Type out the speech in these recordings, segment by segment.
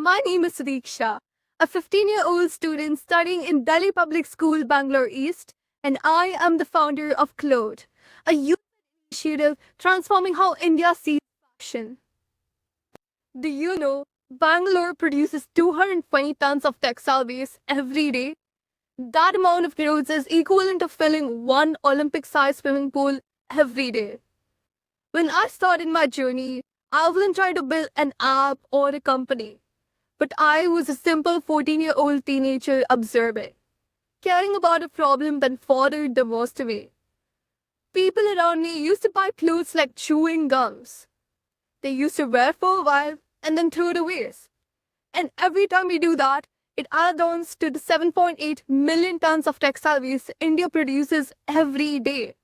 My name is Diksha, a 15-year-old student studying in Delhi Public School, Bangalore East, and I am the founder of Clothe, a youth initiative transforming how India sees fashion. Do you know Bangalore produces 220 tons of textile waste every day? That amount of clothes is equivalent to filling one Olympic-sized swimming pool every day. When I started my journey, I wasn't trying to build an app or a company. But I was a simple 14-year-old teenager observing, caring about a problem that bothered the most of me. People around me used to buy clothes like chewing gums. They used to wear for a while and then throw it away. And every time we do that, it adds on to the 7.8 million tons of textile waste India produces every day.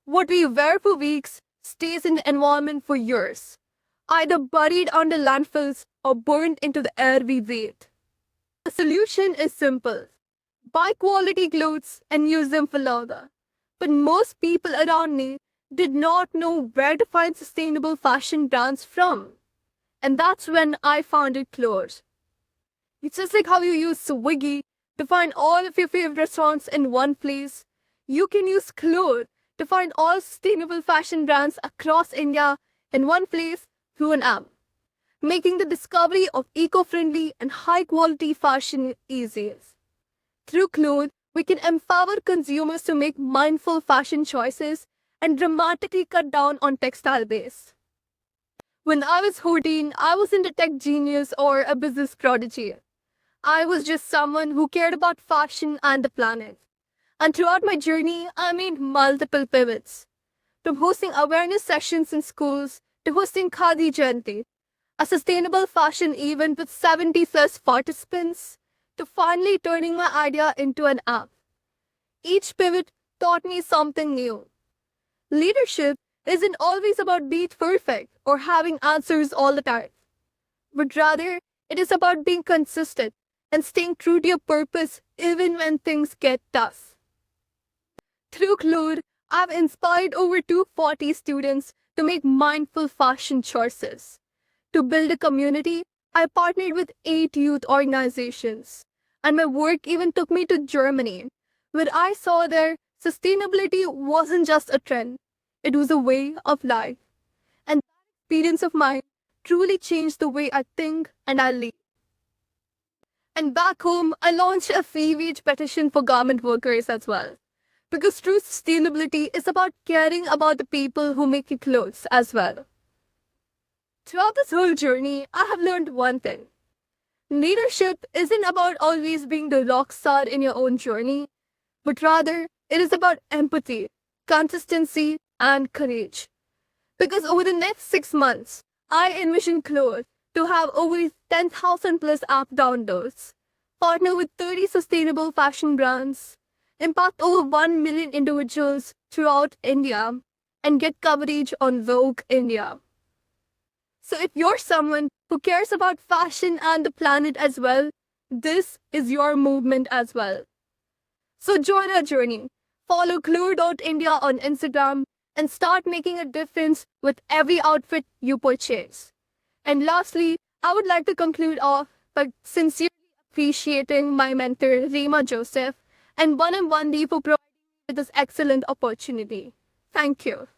What we wear for weeks stays in the environment for years, either buried under landfills or burned into the air we breathe. The solution is simple. Buy quality clothes and use them for longer. But most people around me did not know where to find sustainable fashion brands from. And that's when I founded Clothe. It's just like how you use Swiggy to find all of your favorite restaurants in one place. You can use Clothe to find all sustainable fashion brands across India in one place through an app, making the discovery of eco-friendly and high-quality fashion easier. Through Clothe, we can empower consumers to make mindful fashion choices and dramatically cut down on textile waste. When I was 14, I wasn't a tech genius or a business prodigy. I was just someone who cared about fashion and the planet. And throughout my journey, I made multiple pivots. From hosting awareness sessions in schools to hosting Khadi Jayanti, a sustainable fashion event with 70 plus participants, to finally turning my idea into an app. Each pivot taught me something new. Leadership isn't always about being perfect or having answers all the time, but rather it is about being consistent and staying true to your purpose even when things get tough. Through Clothe, I've inspired over 240 students to make mindful fashion choices. To build a community, I partnered with 8 youth organizations. And my work even took me to Germany, where I saw there sustainability wasn't just a trend, it was a way of life. And that experience of mine truly changed the way I think and I live. And back home, I launched a free wage petition for garment workers as well. Because true sustainability is about caring about the people who make your clothes as well. Throughout this whole journey, I have learned one thing. Leadership isn't about always being the rock star in your own journey, but rather it is about empathy, consistency, and courage. Because over the next 6 months, I envision Clothe to have over 10,000 plus app downloads, partner with 30 sustainable fashion brands, impact over 1 million individuals throughout India, and get coverage on Vogue India. So if you're someone who cares about fashion and the planet as well, this is your movement as well. So join our journey. Follow Clothe.India on Instagram and start making a difference with every outfit you purchase. And lastly, I would like to conclude off by sincerely appreciating my mentor, Rima Joseph, and Banam Wandi for providing me with this excellent opportunity. Thank you.